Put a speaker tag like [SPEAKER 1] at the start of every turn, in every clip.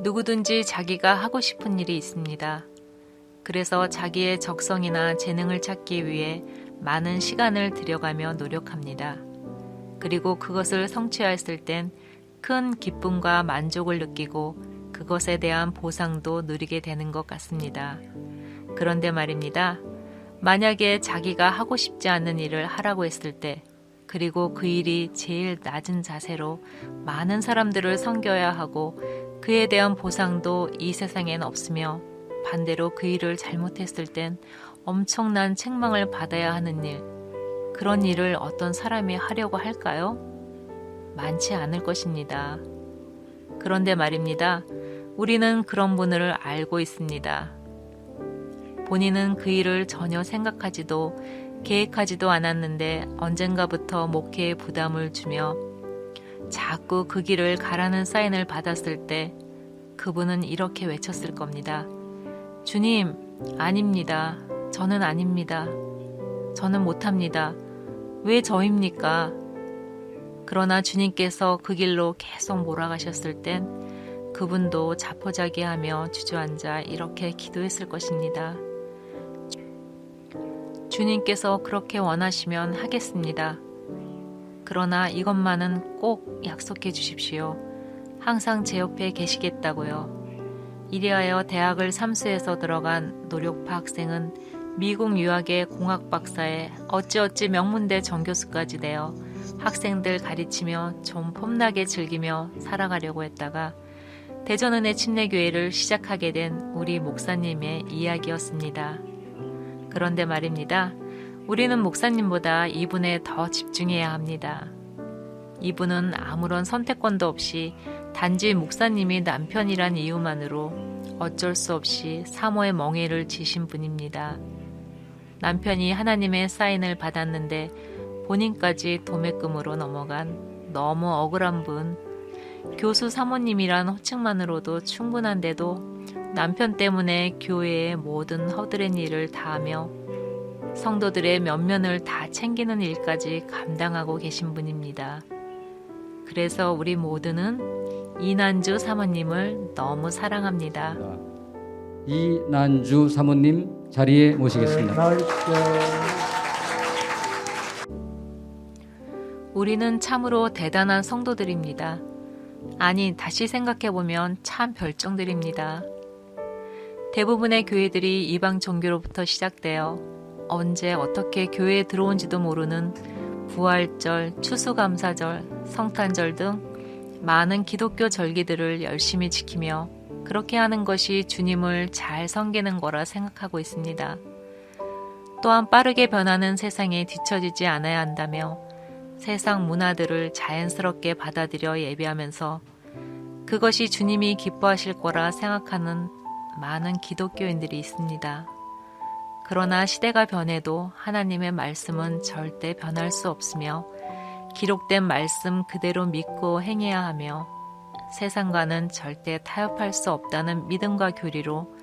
[SPEAKER 1] 누구든지 자기가 하고 싶은 일이 있습니다. 그래서 자기의 적성이나 재능을 찾기 위해 많은 시간을 들여가며 노력합니다. 그리고 그것을 성취했을 땐 큰 기쁨과 만족을 느끼고 그것에 대한 보상도 누리게 되는 것 같습니다. 그런데 말입니다. 만약에 자기가 하고 싶지 않은 일을 하라고 했을 때, 그리고 그 일이 제일 낮은 자세로 많은 사람들을 섬겨야 하고 그에 대한 보상도 이 세상엔 없으며 반대로 그 일을 잘못했을 땐 엄청난 책망을 받아야 하는 일, 그런 일을 어떤 사람이 하려고 할까요? 많지 않을 것입니다. 그런데 말입니다. 우리는 그런 분을 알고 있습니다. 본인은 그 일을 전혀 생각하지도 계획하지도 않았는데 언젠가부터 목회에 부담을 주며 자꾸 그 길을 가라는 사인을 받았을 때 그분은 이렇게 외쳤을 겁니다. 주님, 아닙니다. 저는 아닙니다. 저는 못합니다. 왜 저입니까? 그러나 주님께서 그 길로 계속 몰아가셨을 땐 그분도 자포자기하며 주저앉아 이렇게 기도했을 것입니다. 주님께서 그렇게 원하시면 하겠습니다. 그러나 이것만은 꼭 약속해 주십시오. 항상 제 옆에 계시겠다고요. 이리하여 대학을 삼수해서 들어간 노력파 학생은 미국 유학의 공학 박사에 어찌어찌 명문대 정교수까지 되어 학생들 가르치며 좀 폼나게 즐기며 살아가려고 했다가 대전은혜 침례교회를 시작하게 된 우리 목사님의 이야기였습니다. 그런데 말입니다. 우리는 목사님보다 이분에 더 집중해야 합니다. 이분은 아무런 선택권도 없이 단지 목사님이 남편이란 이유만으로 어쩔 수 없이 사모의 멍에를 지신 분입니다. 남편이 하나님의 사인을 받았는데 본인까지 도매금으로 넘어간 너무 억울한 분, 교수 사모님이란 호칭만으로도 충분한데도 남편 때문에 교회의 모든 허드렛 일을 다하며 성도들의 면면을 다 챙기는 일까지 감당하고 계신 분입니다. 그래서 우리 모두는 이난주 사모님을 너무 사랑합니다.
[SPEAKER 2] 이난주 사모님 자리에 모시겠습니다.
[SPEAKER 1] 우리는 참으로 대단한 성도들입니다. 아니, 다시 생각해보면 참 별종들입니다. 대부분의 교회들이 이방 종교로부터 시작되어 언제 어떻게 교회에 들어온지도 모르는 부활절, 추수감사절, 성탄절 등 많은 기독교 절기들을 열심히 지키며 그렇게 하는 것이 주님을 잘 섬기는 거라 생각하고 있습니다. 또한 빠르게 변하는 세상에 뒤처지지 않아야 한다며 세상 문화들을 자연스럽게 받아들여 예배하면서 그것이 주님이 기뻐하실 거라 생각하는 많은 기독교인들이 있습니다. 그러나 시대가 변해도 하나님의 말씀은 절대 변할 수 없으며 기록된 말씀 그대로 믿고 행해야 하며 세상과는 절대 타협할 수 없다는 믿음과 교리로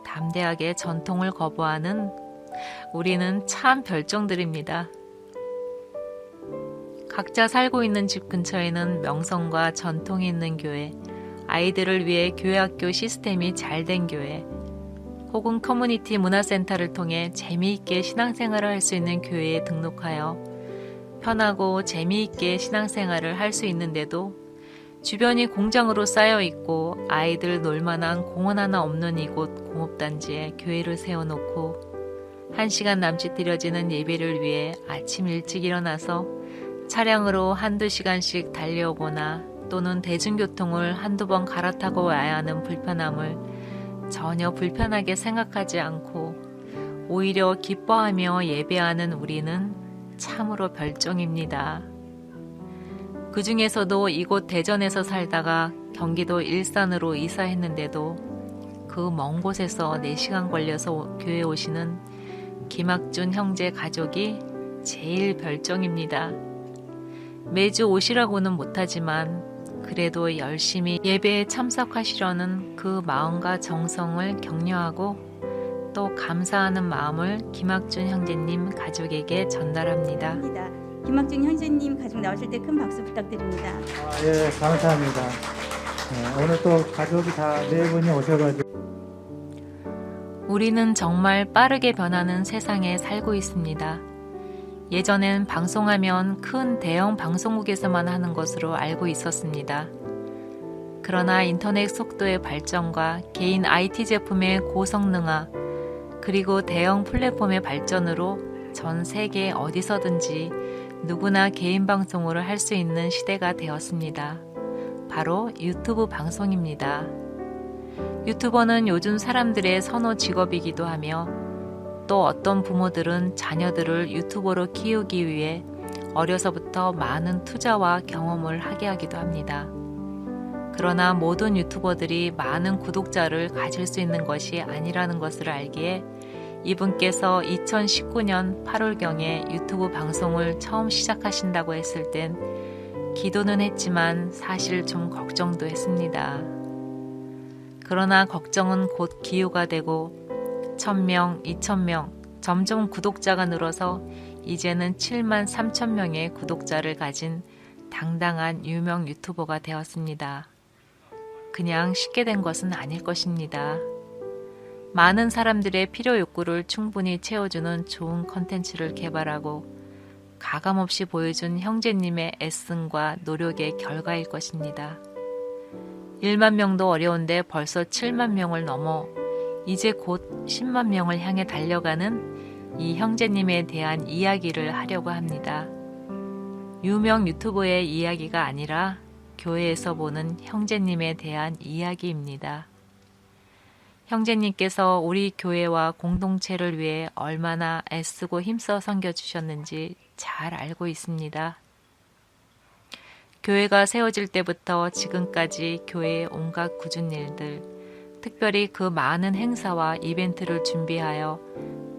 [SPEAKER 1] 담대하게 전통을 거부하는 우리는 참 별종들입니다. 각자 살고 있는 집 근처에는 명성과 전통이 있는 교회, 아이들을 위해 교회학교 시스템이 잘 된 교회, 혹은 커뮤니티 문화센터를 통해 재미있게 신앙생활을 할 수 있는 교회에 등록하여 편하고 재미있게 신앙생활을 할 수 있는데도 주변이 공장으로 쌓여 있고 아이들 놀만한 공원 하나 없는 이곳 공업단지에 교회를 세워놓고 1시간 남짓 드려지는 예배를 위해 아침 일찍 일어나서 차량으로 한두 시간씩 달려오거나 또는 대중교통을 한두 번 갈아타고 와야 하는 불편함을 전혀 불편하게 생각하지 않고 오히려 기뻐하며 예배하는 우리는 참으로 별종입니다. 그 중에서도 이곳 대전에서 살다가 경기도 일산으로 이사했는데도 그 먼 곳에서 4시간 걸려서 교회에 오시는 김학준 형제 가족이 제일 별종입니다. 매주 오시라고는 못하지만 그래도 열심히 예배에 참석하시려는 그 마음과 정성을 격려하고 또 감사하는 마음을 김학준 형제님 가족에게 전달합니다.
[SPEAKER 3] 김학준 형제님 가족 나오실 때 큰 박수 부탁드립니다.
[SPEAKER 4] 예, 감사합니다.
[SPEAKER 3] 오늘 또 가족이 다 네 분이 오셔가지고
[SPEAKER 1] 우리는 정말 빠르게 변하는 세상에 살고 있습니다. 예전엔 방송하면 큰 대형 방송국에서만 하는 것으로 알고 있었습니다. 그러나 인터넷 속도의 발전과 개인 IT 제품의 고성능화, 그리고 대형 플랫폼의 발전으로 전 세계 어디서든지 누구나 개인 방송을 할 수 있는 시대가 되었습니다. 바로 유튜브 방송입니다. 유튜버는 요즘 사람들의 선호 직업이기도 하며 또 어떤 부모들은 자녀들을 유튜버로 키우기 위해 어려서부터 많은 투자와 경험을 하게 하기도 합니다. 그러나 모든 유튜버들이 많은 구독자를 가질 수 있는 것이 아니라는 것을 알기에 이분께서 2019년 8월경에 유튜브 방송을 처음 시작하신다고 했을 땐 기도는 했지만 사실 좀 걱정도 했습니다. 그러나 걱정은 곧 기우가 되고 1000명, 2000명, 점점 구독자가 늘어서 이제는 7만 3천 명의 구독자를 가진 당당한 유명 유튜버가 되었습니다. 그냥 쉽게 된 것은 아닐 것입니다. 많은 사람들의 필요 욕구를 충분히 채워주는 좋은 컨텐츠를 개발하고 가감없이 보여준 형제님의 애씀과 노력의 결과일 것입니다. 1만 명도 어려운데 벌써 7만 명을 넘어 이제 곧 10만 명을 향해 달려가는 이 형제님에 대한 이야기를 하려고 합니다. 유명 유튜버의 이야기가 아니라 교회에서 보는 형제님에 대한 이야기입니다. 형제님께서 우리 교회와 공동체를 위해 얼마나 애쓰고 힘써 섬겨주셨는지 잘 알고 있습니다. 교회가 세워질 때부터 지금까지 교회의 온갖 굳은 일들, 특별히 그 많은 행사와 이벤트를 준비하여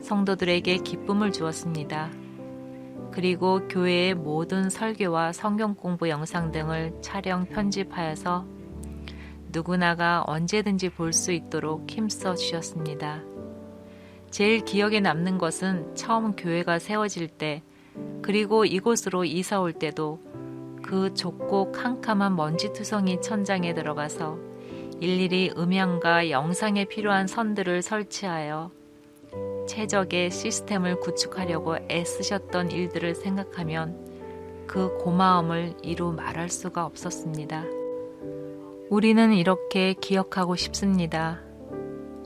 [SPEAKER 1] 성도들에게 기쁨을 주었습니다. 그리고 교회의 모든 설교와 성경 공부 영상 등을 촬영 편집하여서 누구나가 언제든지 볼 수 있도록 힘써 주셨습니다. 제일 기억에 남는 것은 처음 교회가 세워질 때, 그리고 이곳으로 이사 올 때도 그 좁고 캄캄한 먼지투성이 천장에 들어가서 일일이 음향과 영상에 필요한 선들을 설치하여 최적의 시스템을 구축하려고 애쓰셨던 일들을 생각하면 그 고마움을 이루 말할 수가 없었습니다. 우리는 이렇게 기억하고 싶습니다.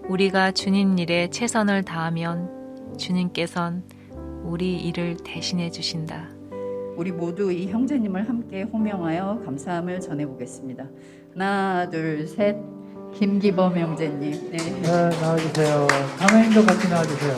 [SPEAKER 1] 우리가 주님 일에 최선을 다하면 주님께선 우리 일을 대신해 주신다.
[SPEAKER 4] 우리 모두 이 형제님을 함께 호명하여 감사함을 전해보겠습니다. 하나, 둘, 셋. 김기범 형제님. 네.
[SPEAKER 3] 나와주세요. 가만히도 같이 나와주세요.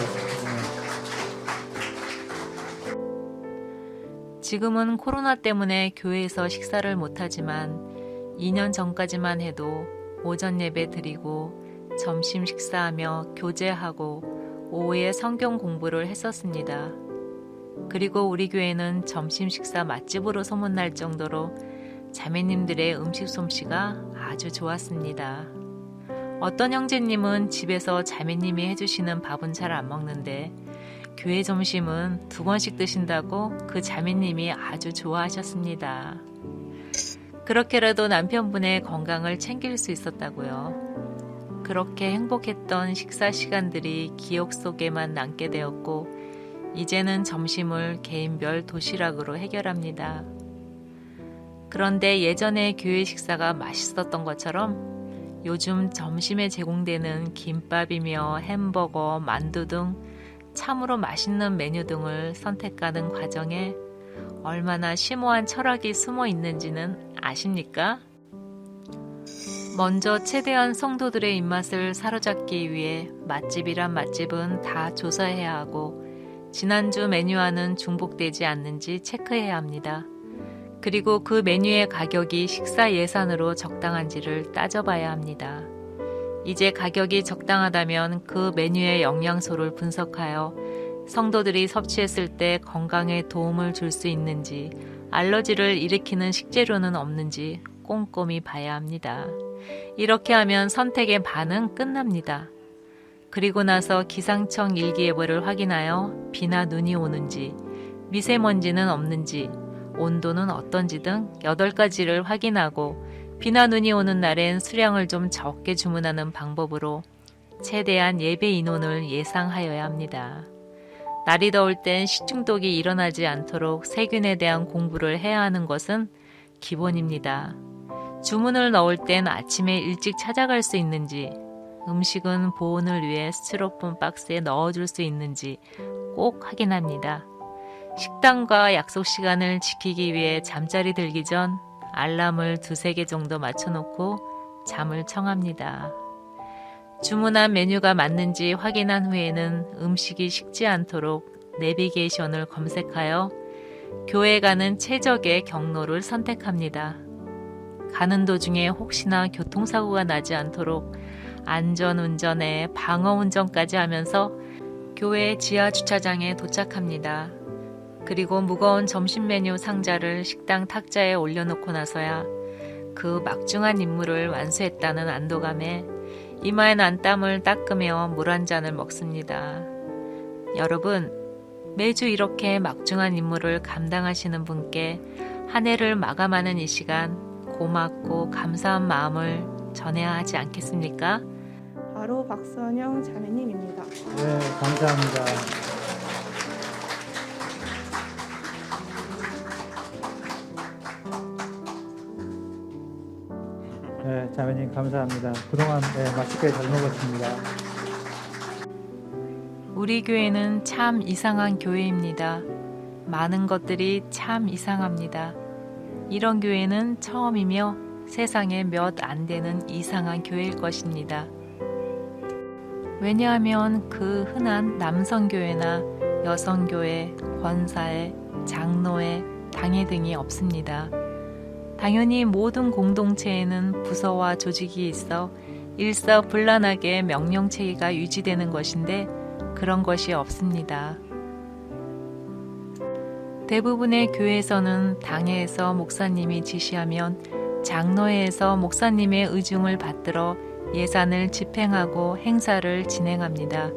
[SPEAKER 1] 지금은 코로나 때문에 교회에서 식사를 못하지만 2년 전까지만 해도 오전 예배 드리고 점심 식사하며 교제하고 오후에 성경 공부를 했었습니다. 그리고 우리 교회는 점심 식사 맛집으로 소문날 정도로 자매님들의 음식 솜씨가 아주 좋았습니다. 어떤 형제님은 집에서 자매님이 해주시는 밥은 잘 안 먹는데 교회 점심은 2번씩 드신다고 그 자매님이 아주 좋아하셨습니다. 그렇게라도 남편분의 건강을 챙길 수 있었다고요. 그렇게 행복했던 식사 시간들이 기억 속에만 남게 되었고 이제는 점심을 개인별 도시락으로 해결합니다. 그런데 예전에 교회 식사가 맛있었던 것처럼 요즘 점심에 제공되는 김밥이며 햄버거, 만두 등 참으로 맛있는 메뉴 등을 선택하는 과정에 얼마나 심오한 철학이 숨어 있는지는 아십니까? 먼저 최대한 성도들의 입맛을 사로잡기 위해 맛집이란 맛집은 다 조사해야 하고 지난주 메뉴와는 중복되지 않는지 체크해야 합니다. 그리고 그 메뉴의 가격이 식사 예산으로 적당한지를 따져봐야 합니다. 이제 가격이 적당하다면 그 메뉴의 영양소를 분석하여 성도들이 섭취했을 때 건강에 도움을 줄 수 있는지 알러지를 일으키는 식재료는 없는지 꼼꼼히 봐야 합니다. 이렇게 하면 선택의 반은 끝납니다. 그리고 나서 기상청 일기예보를 확인하여 비나 눈이 오는지, 미세먼지는 없는지, 온도는 어떤지 등 8가지를 확인하고 비나 눈이 오는 날엔 수량을 좀 적게 주문하는 방법으로 최대한 예배 인원을 예상하여야 합니다. 날이 더울 땐 식중독이 일어나지 않도록 세균에 대한 공부를 해야 하는 것은 기본입니다. 주문을 넣을 땐 아침에 일찍 찾아갈 수 있는지, 음식은 보온을 위해 스티로폼 박스에 넣어줄 수 있는지 꼭 확인합니다. 식단과 약속 시간을 지키기 위해 잠자리 들기 전 알람을 2-3개 정도 맞춰놓고 잠을 청합니다. 주문한 메뉴가 맞는지 확인한 후에는 음식이 식지 않도록 내비게이션을 검색하여 교회 가는 최적의 경로를 선택합니다. 가는 도중에 혹시나 교통사고가 나지 않도록 안전운전에 방어운전까지 하면서 교회 지하주차장에 도착합니다. 그리고 무거운 점심 메뉴 상자를 식당 탁자에 올려놓고 나서야 그 막중한 임무를 완수했다는 안도감에 이마에 난 땀을 닦으며 물 한 잔을 먹습니다. 여러분, 매주 이렇게 막중한 임무를 감당하시는 분께 한 해를 마감하는 이 시간 고맙고 감사한 마음을 전해야 하지 않겠습니까?
[SPEAKER 5] 바로 박선영 자매님입니다.
[SPEAKER 3] 네, 감사합니다. 네, 자매님 감사합니다. 그동안 맛있게 잘 먹었습니다.
[SPEAKER 1] 우리 교회는 참 이상한 교회입니다. 많은 것들이 참 이상합니다. 이런 교회는 처음이며 세상에 몇 안 되는 이상한 교회일 것입니다. 왜냐하면 그 흔한 남성교회나 여성교회, 권사회, 장로회, 당회 등이 없습니다. 당연히 모든 공동체에는 부서와 조직이 있어 일사불란하게 명령체계가 유지되는 것인데 그런 것이 없습니다. 대부분의 교회에서는 당회에서 목사님이 지시하면 장로회에서 목사님의 의중을 받들어 예산을 집행하고 행사를 진행합니다.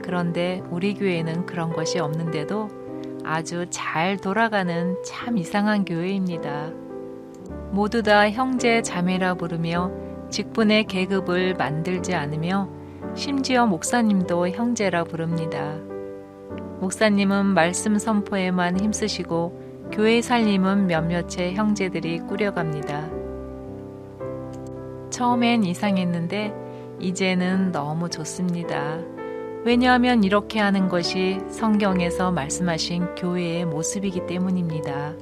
[SPEAKER 1] 그런데 우리 교회는 그런 것이 없는데도 아주 잘 돌아가는 참 이상한 교회입니다. 모두 다 형제 자매라 부르며 직분의 계급을 만들지 않으며 심지어 목사님도 형제라 부릅니다. 목사님은 말씀 선포에만 힘쓰시고 교회 살림은 몇몇의 형제들이 꾸려갑니다. 처음엔 이상했는데 이제는 너무 좋습니다. 왜냐하면 이렇게 하는 것이 성경에서 말씀하신 교회의 모습이기 때문입니다.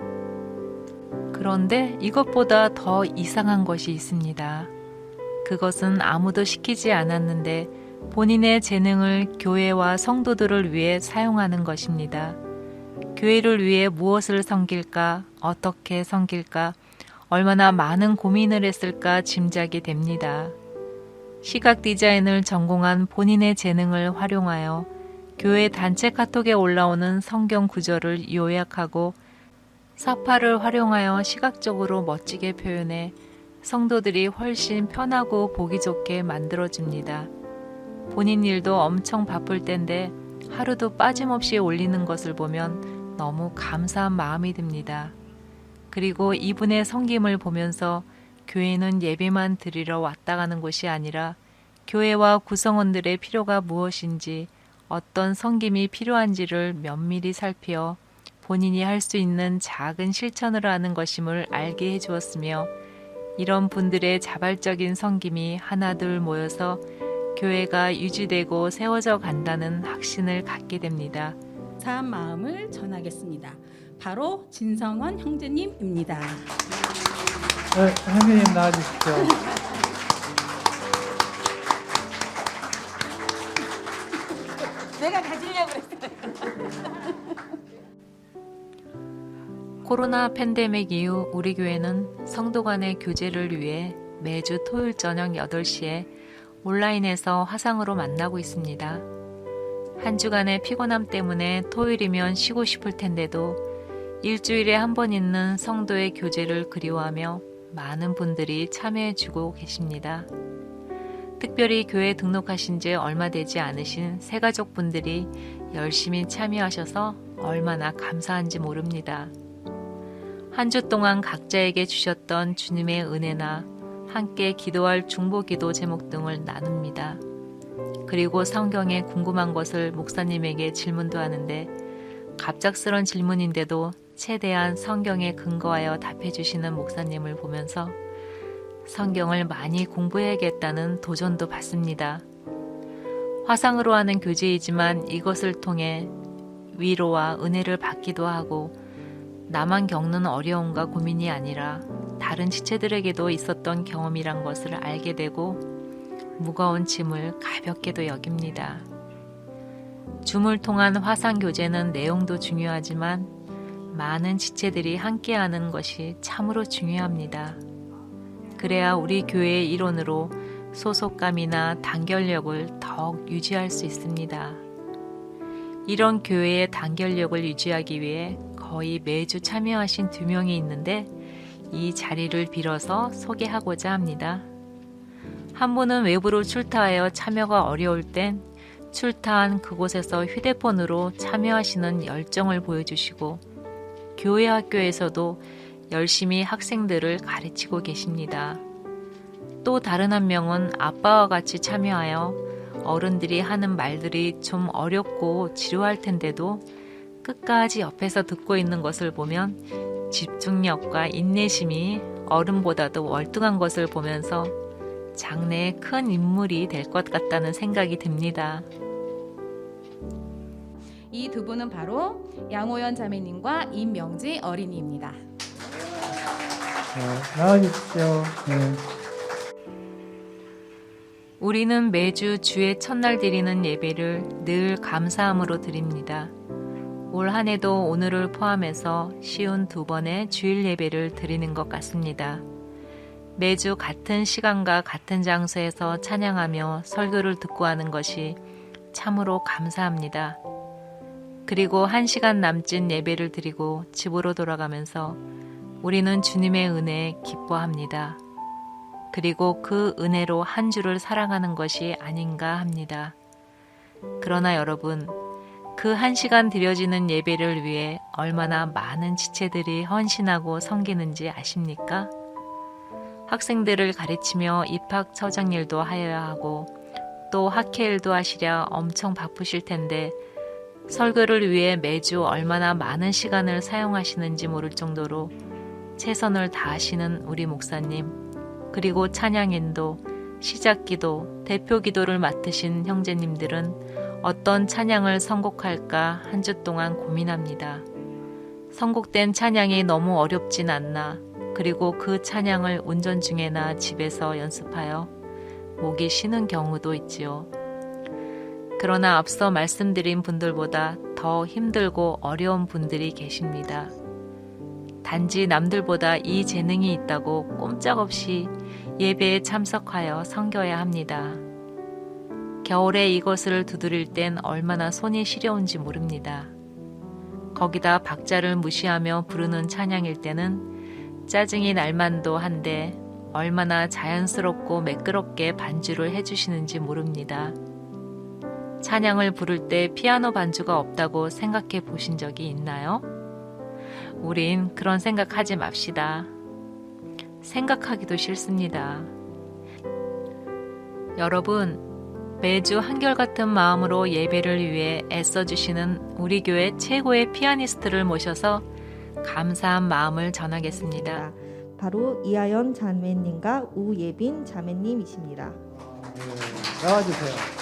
[SPEAKER 1] 그런데 이것보다 더 이상한 것이 있습니다. 그것은 아무도 시키지 않았는데 본인의 재능을 교회와 성도들을 위해 사용하는 것입니다. 교회를 위해 무엇을 섬길까, 어떻게 섬길까, 얼마나 많은 고민을 했을까 짐작이 됩니다. 시각 디자인을 전공한 본인의 재능을 활용하여 교회 단체 카톡에 올라오는 성경 구절을 요약하고 사파를 활용하여 시각적으로 멋지게 표현해 성도들이 훨씬 편하고 보기 좋게 만들어줍니다. 본인 일도 엄청 바쁠 텐데 하루도 빠짐없이 올리는 것을 보면 너무 감사한 마음이 듭니다. 그리고 이분의 섬김을 보면서 교회는 예배만 드리러 왔다 가는 곳이 아니라 교회와 구성원들의 필요가 무엇인지 어떤 섬김이 필요한지를 면밀히 살피어 본인이 할 수 있는 작은 실천을 하는 것임을 알게 해주었으며 이런 분들의 자발적인 섬김이 하나둘 모여서 교회가 유지되고 세워져 간다는 확신을 갖게 됩니다.
[SPEAKER 6] 감사한 마음을 전하겠습니다. 바로 진성원 형제님입니다.
[SPEAKER 3] 네, 형님 나와주십시오.
[SPEAKER 6] 내가 가지려고 했어요.
[SPEAKER 1] 코로나 팬데믹 이후 우리 교회는 성도 간의 교제를 위해 매주 토요일 저녁 8시에 온라인에서 화상으로 만나고 있습니다. 한 주간의 피곤함 때문에 토요일이면 쉬고 싶을 텐데도 일주일에 한 번 있는 성도의 교제를 그리워하며 많은 분들이 참여해주고 계십니다. 특별히 교회에 등록하신 지 얼마 되지 않으신 새가족 분들이 열심히 참여하셔서 얼마나 감사한지 모릅니다. 한 주 동안 각자에게 주셨던 주님의 은혜나 함께 기도할 중보기도 제목 등을 나눕니다. 그리고 성경에 궁금한 것을 목사님에게 질문도 하는데 갑작스런 질문인데도 최대한 성경에 근거하여 답해 주시는 목사님을 보면서 성경을 많이 공부해야겠다는 도전도 받습니다. 화상으로 하는 교제이지만 이것을 통해 위로와 은혜를 받기도 하고 나만 겪는 어려움과 고민이 아니라 다른 지체들에게도 있었던 경험이란 것을 알게 되고 무거운 짐을 가볍게도 여깁니다. 줌을 통한 화상 교제는 내용도 중요하지만 많은 지체들이 함께하는 것이 참으로 중요합니다. 그래야 우리 교회의 일원으로 소속감이나 단결력을 더욱 유지할 수 있습니다. 이런 교회의 단결력을 유지하기 위해 거의 매주 참여하신 2명이 있는데 이 자리를 빌어서 소개하고자 합니다. 한 분은 외부로 출타하여 참여가 어려울 땐 출타한 그곳에서 휴대폰으로 참여하시는 열정을 보여주시고 교회 학교에서도 열심히 학생들을 가르치고 계십니다. 또 다른 한 명은 아빠와 같이 참여하여 어른들이 하는 말들이 좀 어렵고 지루할 텐데도 끝까지 옆에서 듣고 있는 것을 보면 집중력과 인내심이 어른보다도 월등한 것을 보면서 장래에 큰 인물이 될 것 같다는 생각이 듭니다.
[SPEAKER 7] 이 두 분은 바로 양호연 자매님과 임명지 어린이입니다.
[SPEAKER 3] 나와주십시오. 네.
[SPEAKER 1] 우리는 매주 주의 첫날 드리는 예배를 늘 감사함으로 드립니다. 올 한 해도 오늘을 포함해서 쉬운 2번의 주일 예배를 드리는 것 같습니다. 매주 같은 시간과 같은 장소에서 찬양하며 설교를 듣고 하는 것이 참으로 감사합니다. 그리고 1시간 남짓 예배를 드리고 집으로 돌아가면서 우리는 주님의 은혜에 기뻐합니다. 그리고 그 은혜로 한 주를 살아가는 것이 아닌가 합니다. 그러나 여러분, 그 1시간 드려지는 예배를 위해 얼마나 많은 지체들이 헌신하고 섬기는지 아십니까? 학생들을 가르치며 입학 처장 일도 하여야 하고 또 학회 일도 하시랴 엄청 바쁘실 텐데 설교를 위해 매주 얼마나 많은 시간을 사용하시는지 모를 정도로 최선을 다하시는 우리 목사님, 그리고 찬양인도, 시작기도, 대표기도를 맡으신 형제님들은 어떤 찬양을 선곡할까 한 주 동안 고민합니다. 선곡된 찬양이 너무 어렵진 않나, 그리고 그 찬양을 운전 중에나 집에서 연습하여 목이 쉬는 경우도 있지요. 그러나 앞서 말씀드린 분들보다 더 힘들고 어려운 분들이 계십니다. 단지 남들보다 이 재능이 있다고 꼼짝없이 예배에 참석하여 섬겨야 합니다. 겨울에 이것을 두드릴 땐 얼마나 손이 시려운지 모릅니다. 거기다 박자를 무시하며 부르는 찬양일 때는 짜증이 날만도 한데 얼마나 자연스럽고 매끄럽게 반주를 해주시는지 모릅니다. 찬양을 부를 때 피아노 반주가 없다고 생각해 보신 적이 있나요? 우린 그런 생각하지 맙시다. 생각하기도 싫습니다. 여러분, 매주 한결같은 마음으로 예배를 위해 애써주시는 우리 교회 최고의 피아니스트를 모셔서 감사한 마음을 전하겠습니다.
[SPEAKER 8] 바로 이하연 자매님과 우예빈 자매님이십니다.
[SPEAKER 3] 나와주세요.